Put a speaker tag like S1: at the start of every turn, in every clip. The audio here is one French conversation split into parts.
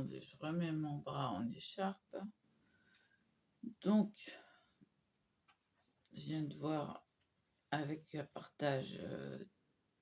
S1: Attendez, je remets mon bras en écharpe. Donc, je viens de voir avec le partage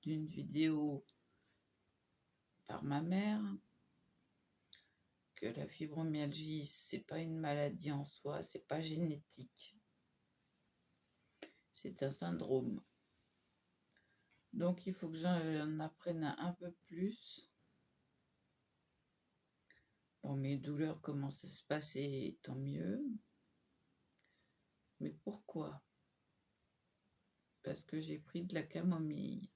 S1: d'une vidéo par ma mère que la fibromyalgie, c'est pas une maladie en soi, c'est pas génétique. C'est un syndrome. Donc, il faut que j'en apprenne un peu plus. Bon, mes douleurs commencent à se passer, tant mieux. Mais pourquoi? Parce que j'ai pris de la camomille.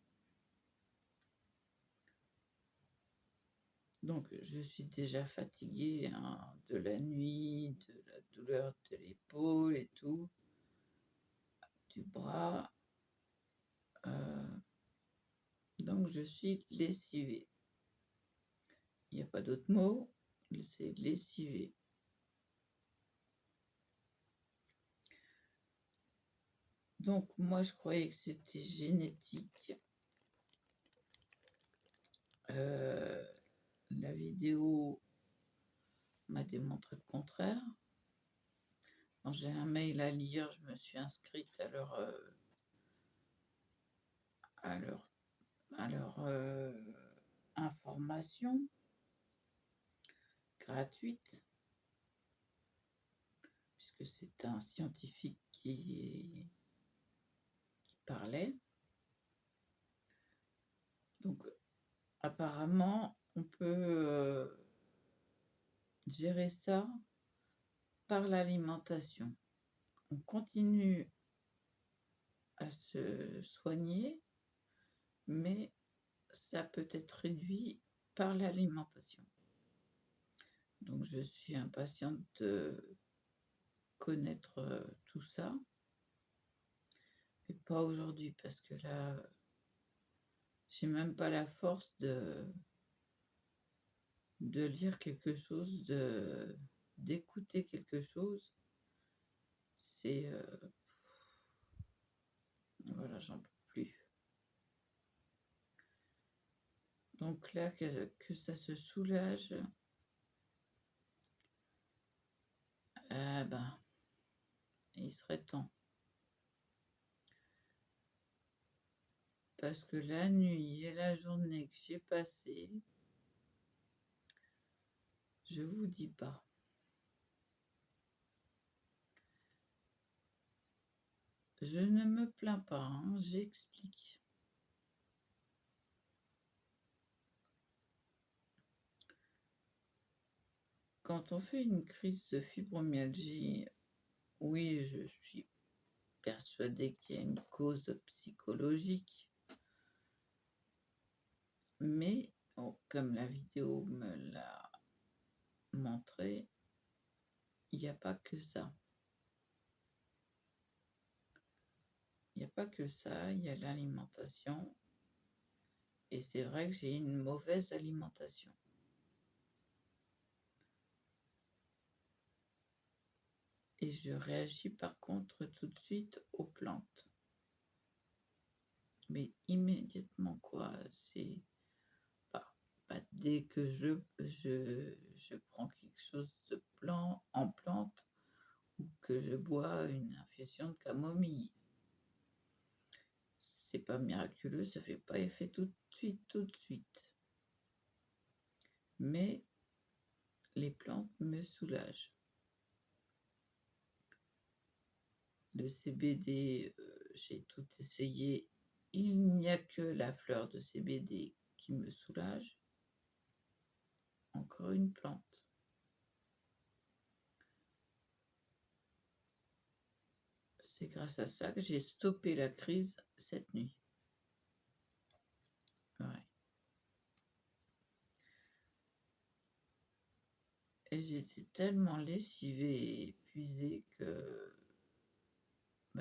S1: Donc, je suis déjà fatiguée hein, de la nuit, de la douleur de l'épaule et tout, du bras. Donc, je suis lessivée. Il n'y a pas d'autre mot, c'est lessivée. Donc, moi, je croyais que c'était génétique. La vidéo m'a démontré le contraire. Quand j'ai un mail à lire, je me suis inscrite à leur information gratuite, puisque c'est un scientifique qui parlait. Donc, apparemment, on peut gérer ça par l'alimentation. On continue à se soigner, mais ça peut être réduit par l'alimentation. Donc, je suis impatiente de connaître tout ça. Mais pas aujourd'hui, parce que là, j'ai même pas la force de lire quelque chose, d'écouter quelque chose. C'est... voilà, j'en peux plus. Donc là, que ça se soulage, ben, il serait temps. Parce que la nuit et la journée que j'ai passée, je vous dis pas. Je ne me plains pas, hein, j'explique. Quand on fait une crise de fibromyalgie, oui, je suis persuadée qu'il y a une cause psychologique. Mais, comme la vidéo me l'a montré, il n'y a pas que ça. Il n'y a pas que ça, il y a l'alimentation. Et c'est vrai que j'ai une mauvaise alimentation. Et je réagis par contre tout de suite aux plantes. Mais immédiatement, quoi. C'est pas dès que je prends quelque chose en plante ou que je bois une infusion de camomille. C'est pas miraculeux, ça fait pas effet tout de suite. Mais les plantes me soulagent. Le CBD, j'ai tout essayé. Il n'y a que la fleur de CBD qui me soulage. Encore une plante. C'est grâce à ça que j'ai stoppé la crise cette nuit. Ouais. Et j'étais tellement lessivée et épuisée que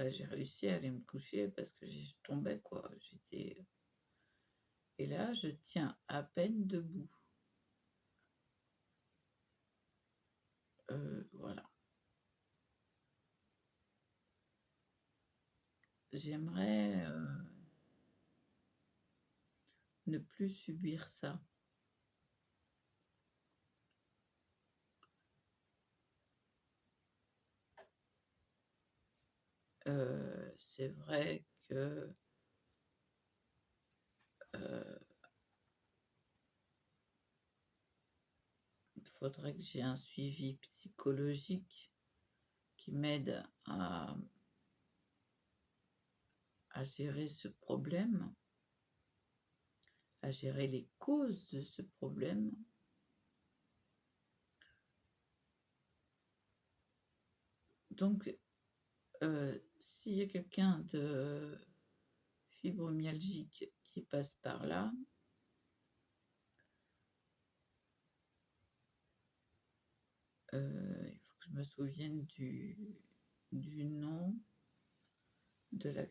S1: j'ai réussi à aller me coucher parce que je tombais, quoi. Et là, je tiens à peine debout. Voilà. J'aimerais ne plus subir ça. c'est vrai que, il faudrait que j'ai un suivi psychologique qui m'aide à gérer ce problème, à gérer les causes de ce problème. Donc, s'il y a quelqu'un de fibromyalgique qui passe par là, il faut que je me souvienne du nom de la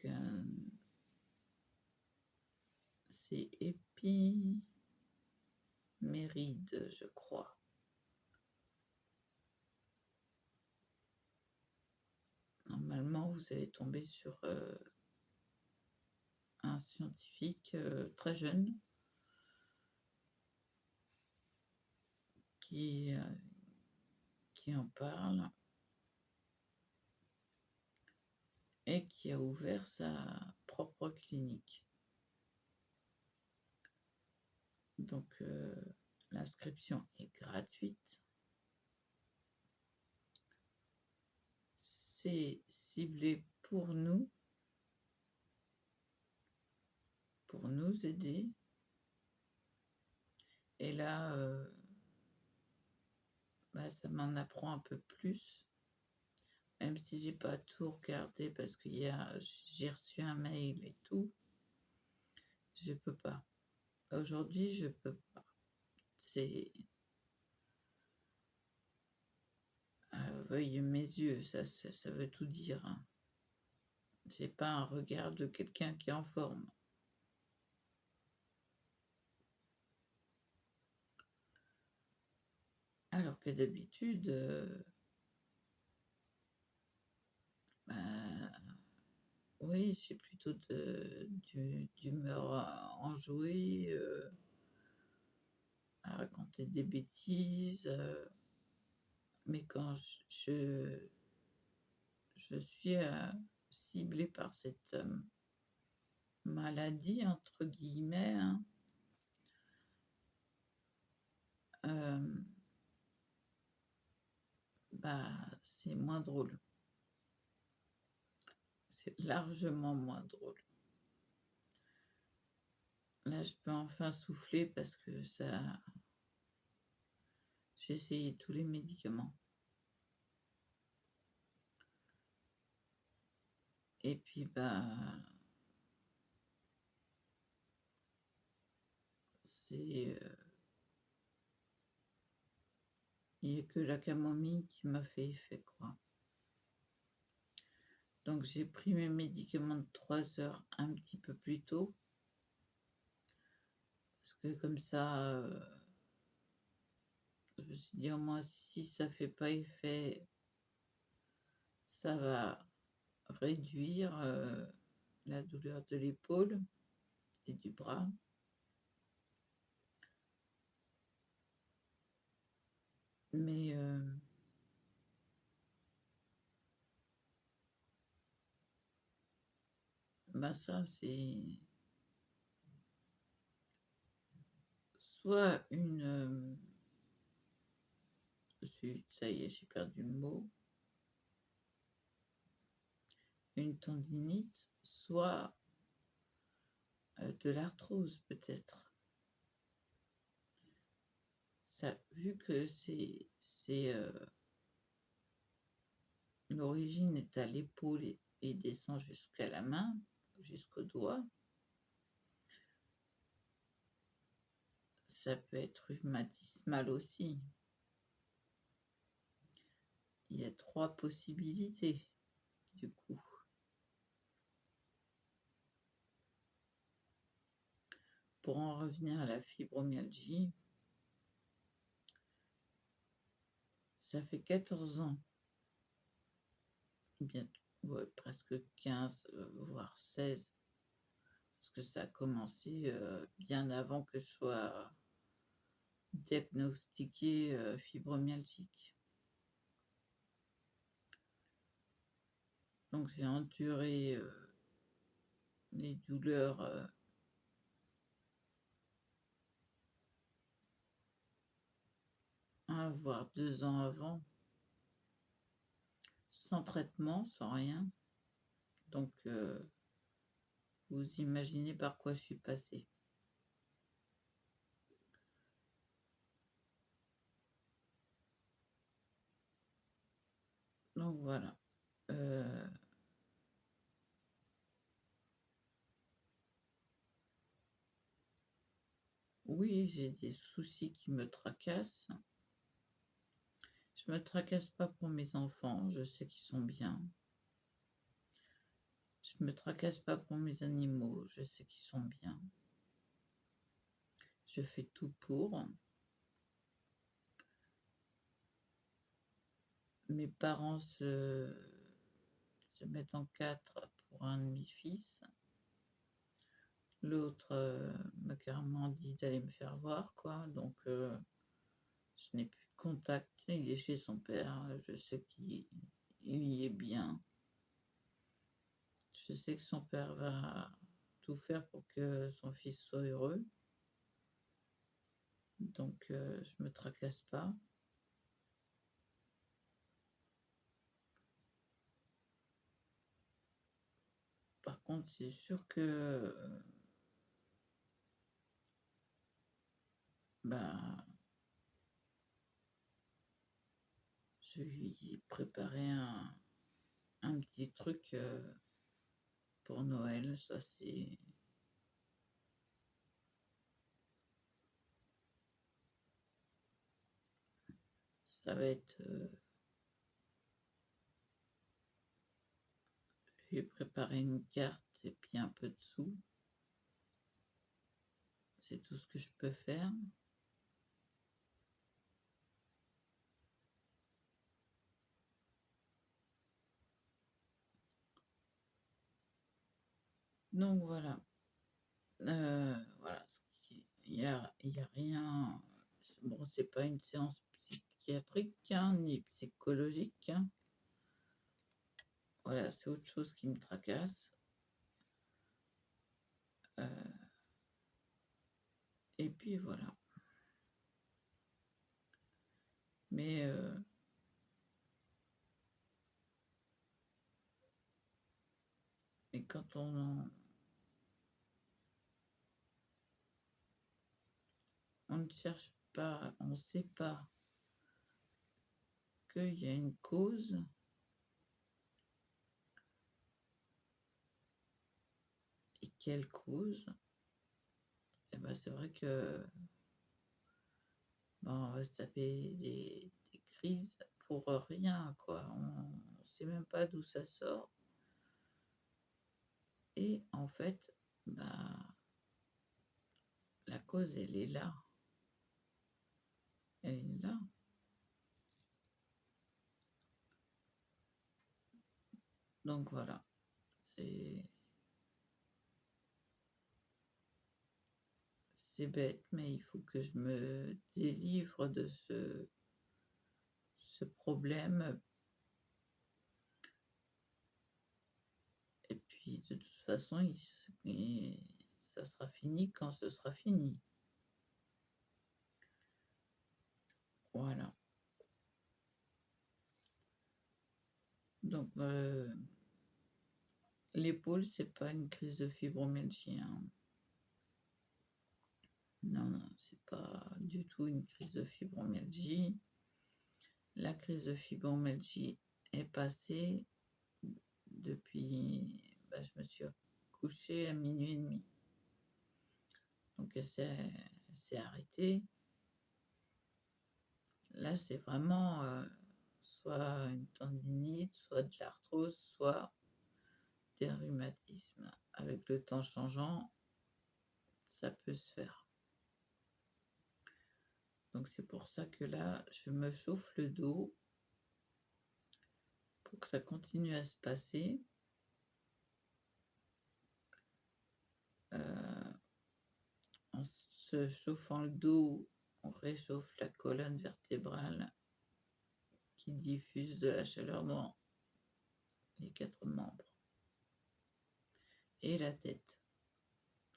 S1: c'est Épiméride, je crois. Normalement, vous allez tomber sur un scientifique très jeune qui, qui en parle et qui a ouvert sa propre clinique. Donc, l'inscription est gratuite. C'est ciblé pour nous aider. Et là, ça m'en apprend un peu plus, même si j'ai pas tout regardé parce que j'ai reçu un mail et tout. Je peux pas. Aujourd'hui, je peux pas. C'est veuillez mes yeux, ça veut tout dire, hein. J'ai pas un regard de quelqu'un qui est en forme. Alors que d'habitude, oui, je suis plutôt d'humeur enjouée, à raconter des bêtises, mais quand je suis ciblée par cette maladie, entre guillemets, hein, c'est moins drôle. C'est largement moins drôle. Là, je peux enfin souffler parce que j'ai essayé tous les médicaments. Et puis, il n'y a que la camomille qui m'a fait effet, quoi. Donc, j'ai pris mes médicaments de 3 heures un petit peu plus tôt. Parce que comme ça, je me suis dit, au moins, si ça fait pas effet, ça va réduire la douleur de l'épaule et du bras. Mais ça, c'est soit ça y est, j'ai perdu le mot, une tendinite, soit de l'arthrose peut-être. Ça, vu que l'origine est à l'épaule et descend jusqu'à la main, jusqu'au doigt, ça peut être rhumatismal aussi. Il y a 3 possibilités, du coup. Pour en revenir à la fibromyalgie, ça fait 14 ans, presque 15, voire 16, parce que ça a commencé bien avant que je sois diagnostiquée fibromyalgique. Donc j'ai enduré, les douleurs, 1 voire 2 ans avant, sans traitement, sans rien. Donc vous imaginez par quoi je suis passée. Donc voilà, heu, oui, j'ai des soucis qui me tracassent. Je me tracasse pas pour mes enfants, je sais qu'ils sont bien. Je me tracasse pas pour mes animaux, je sais qu'ils sont bien. Je fais tout pour. Mes parents se mettent en 4 pour un de mes fils. L'autre, m'a carrément dit d'aller me faire voir, quoi, donc je n'ai plus de contact. Il est chez son père, je sais qu'il y est bien. Je sais que son père va tout faire pour que son fils soit heureux, donc je me tracasse pas. Par contre, c'est sûr que, bah, je lui ai préparé un petit truc, pour Noël, ça va être, je lui ai préparé une carte et puis un peu de sous. C'est tout ce que je peux faire. Donc voilà, voilà, il y a rien, bon, c'est pas une séance psychiatrique, hein, ni psychologique, hein. Voilà, c'est autre chose qui me tracasse, heu et puis voilà. Mais quand on ne cherche pas, on ne sait pas qu'il y a une cause, et quelle cause, et bah, c'est vrai que, bah, on va se taper des crises pour rien, quoi. On sait même pas d'où ça sort et en fait, bah, la cause, elle est là. Elle est là. Donc voilà, c'est c'est bête, mais il faut que je me délivre de ce problème et puis de toute façon, ça sera fini quand ce sera fini. Voilà. Donc l'épaule, c'est pas une crise de fibromyalgie, hein. Non, non, c'est pas du tout une crise de fibromyalgie. La crise de fibromyalgie est passée depuis, bah, je me suis couchée à 00:30. Donc elle s'est arrêtée. Là, c'est vraiment, soit une tendinite, soit de l'arthrose, soit des rhumatismes. Avec le temps changeant, ça peut se faire. Donc c'est pour ça que là, je me chauffe le dos pour que ça continue à se passer. En se chauffant le dos, on réchauffe la colonne vertébrale qui diffuse de la chaleur les 4 membres. Et la tête,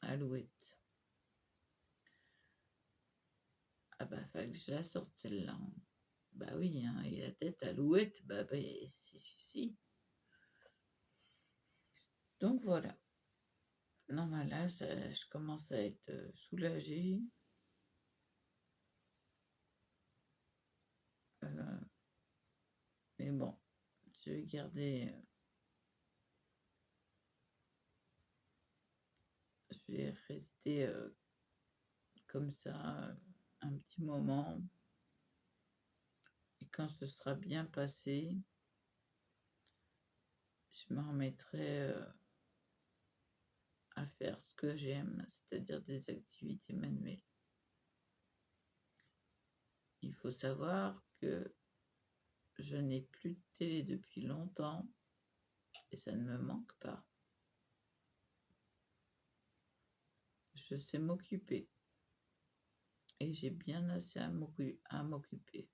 S1: Alouette. Ah bah, fallait que je la sorte celle-là. Bah oui, hein, et la tête, Alouette, bah si. Donc voilà. Non, bah là, je commence à être soulagée. Mais bon, je vais garder... je vais rester comme ça un petit moment. Et quand ce sera bien passé, je me remettrai à faire ce que j'aime, c'est-à-dire des activités manuelles. Il faut savoir que je n'ai plus de télé depuis longtemps et ça ne me manque pas. Je sais m'occuper et j'ai bien assez à m'occuper.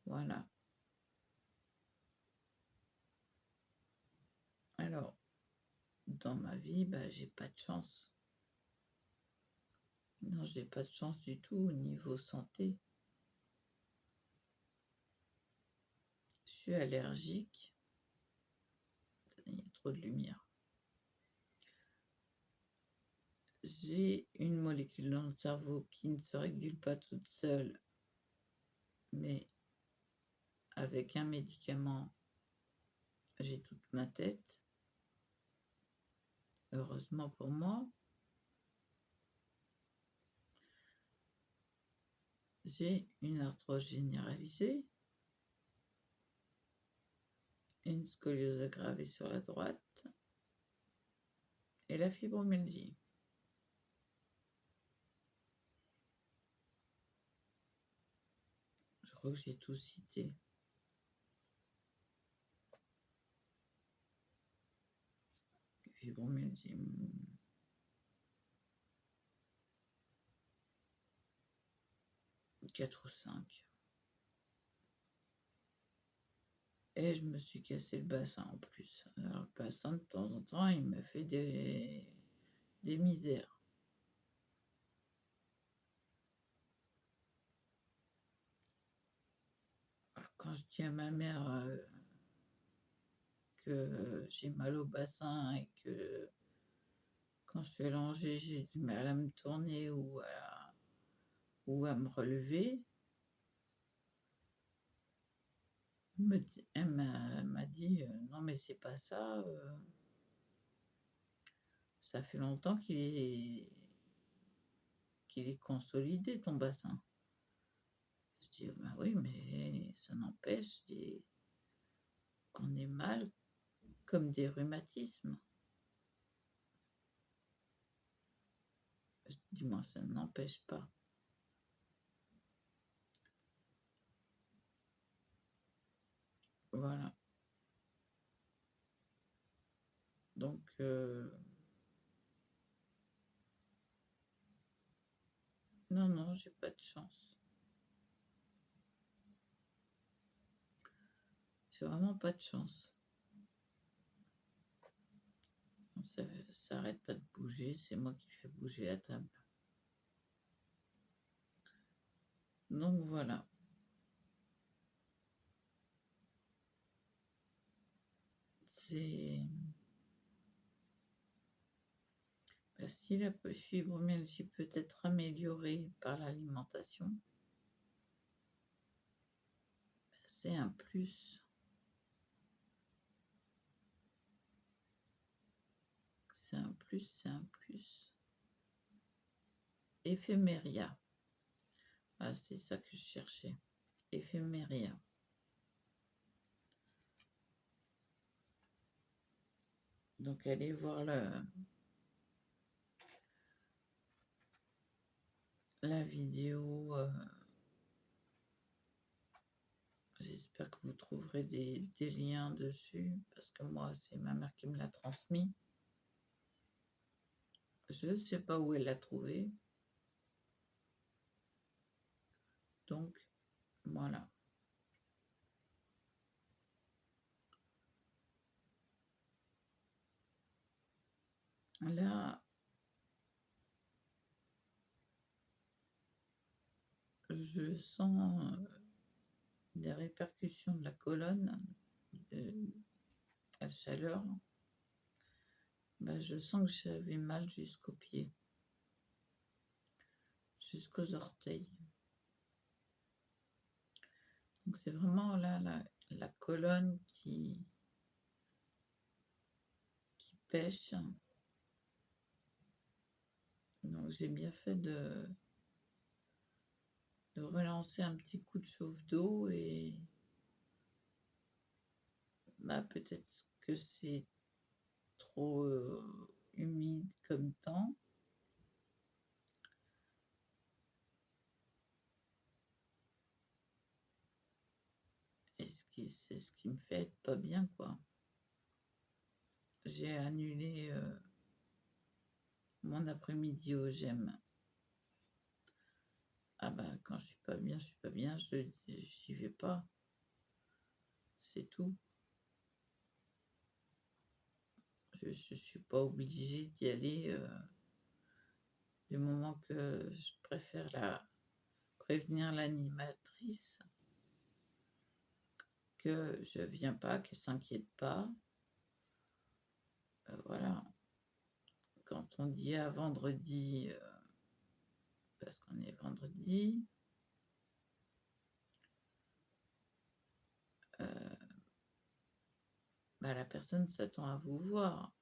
S1: Voilà. Alors, dans ma vie, bah, j'ai pas de chance. Non, j'ai pas de chance du tout au niveau santé. Je suis allergique. Il y a trop de lumière. J'ai une molécule dans le cerveau qui ne se régule pas toute seule, mais avec un médicament, j'ai toute ma tête. Heureusement pour moi. J'ai une arthrose généralisée, une scoliose aggravée sur la droite et la fibromyalgie. Je crois que j'ai tout cité. Fibromyalgie. 4 ou 5. Et je me suis cassé le bassin en plus. Alors, le bassin, de temps en temps, il me fait des misères. Alors, quand je dis à ma mère que j'ai mal au bassin et que quand je suis allongée, j'ai du mal à me tourner ou à me relever, elle m'a dit non mais c'est pas ça, ça fait longtemps qu'il est consolidé ton bassin. Je dis bah oui mais ça n'empêche qu'on est mal comme des rhumatismes. Du moins ça n'empêche pas. Voilà. Donc non, j'ai pas de chance. J'ai vraiment pas de chance. Ça n'arrête pas de bouger, c'est moi qui fais bouger la table. Donc voilà. Si la fibromyalgie peut être améliorée par l'alimentation, c'est un plus. C'est un plus. Éphéméria. Ah, c'est ça que je cherchais. Éphéméria. Donc allez voir la vidéo. J'espère que vous trouverez des liens dessus, parce que moi, c'est ma mère qui me l'a transmis. Je ne sais pas où elle l'a trouvé. Donc, voilà. je sens, des répercussions de la colonne, de la chaleur. Bah, je sens que j'avais mal jusqu'aux pieds, jusqu'aux orteils. Donc c'est vraiment là la colonne qui pêche. Donc j'ai bien fait de relancer un petit coup de chauffe d'eau et bah, peut-être que c'est trop humide comme temps. Et c'est ce qui me fait être pas bien, quoi. J'ai annulé mon après-midi au gym. Ah bah quand je suis pas bien, je suis pas bien, j'y vais pas. C'est tout. Je suis pas obligée d'y aller du moment que je préfère prévenir l'animatrice que je viens pas, qu'elle s'inquiète pas. Voilà. Quand on dit à vendredi, parce qu'on est vendredi, bah, la personne s'attend à vous voir.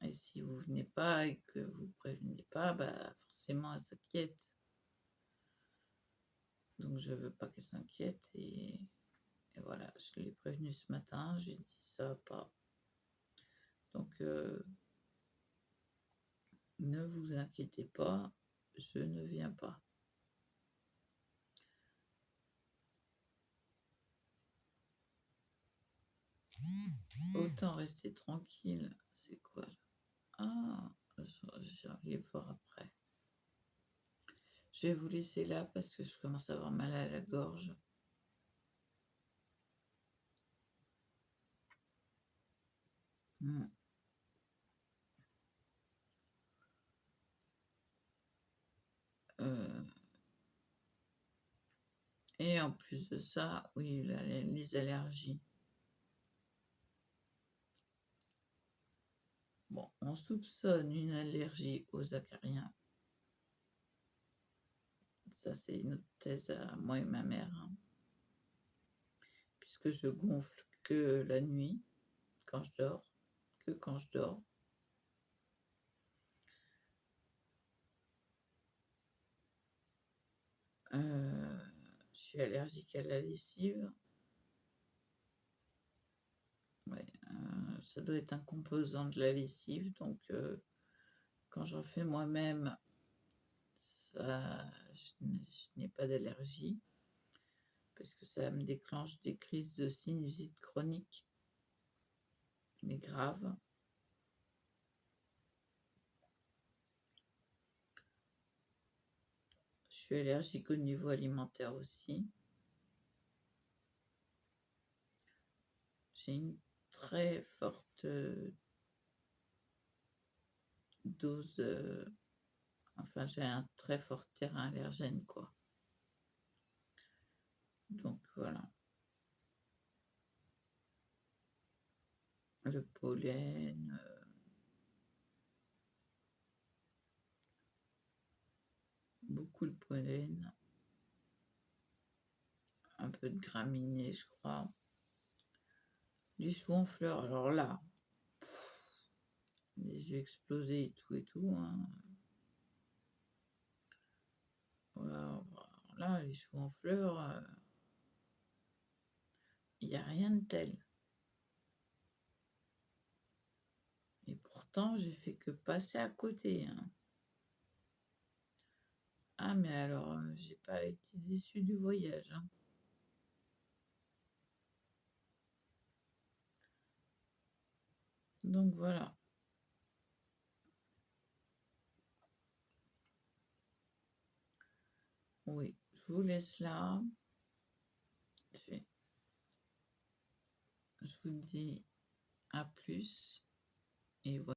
S1: Et si vous venez pas et que vous prévenez pas, bah, forcément elle s'inquiète. Donc je veux pas qu'elle s'inquiète et voilà, je l'ai prévenue ce matin, j'ai dit ça va pas. Donc ne vous inquiétez pas, je ne viens pas. Autant rester tranquille. C'est quoi là? Ah, je vais aller voir après. Je vais vous laisser là parce que je commence à avoir mal à la gorge. Euh, et en plus de ça, oui, les allergies. Bon, on soupçonne une allergie aux acariens. Ça, c'est notre thèse à moi et ma mère, hein. Puisque je gonfle que la nuit, quand je dors, que quand je dors. Je suis allergique à la lessive. Ouais, ça doit être un composant de la lessive, donc quand j'en fais moi-même, je n'ai pas d'allergie, parce que ça me déclenche des crises de sinusite chronique, mais graves. Je suis allergique au niveau alimentaire aussi. J'ai une très forte dose, enfin j'ai un très fort terrain allergène, quoi. Donc voilà. Le pollen, beaucoup de pollen, un peu de graminées, je crois. Du chou en fleurs, alors là, les yeux explosés et tout, hein. Voilà, là, les choux en fleurs, il n'y a rien de tel. Et pourtant, j'ai fait que passer à côté, hein. Ah, mais alors, j'ai pas été déçue du voyage, hein. Donc voilà. Oui, je vous laisse là. Je vous dis à plus. Et voilà.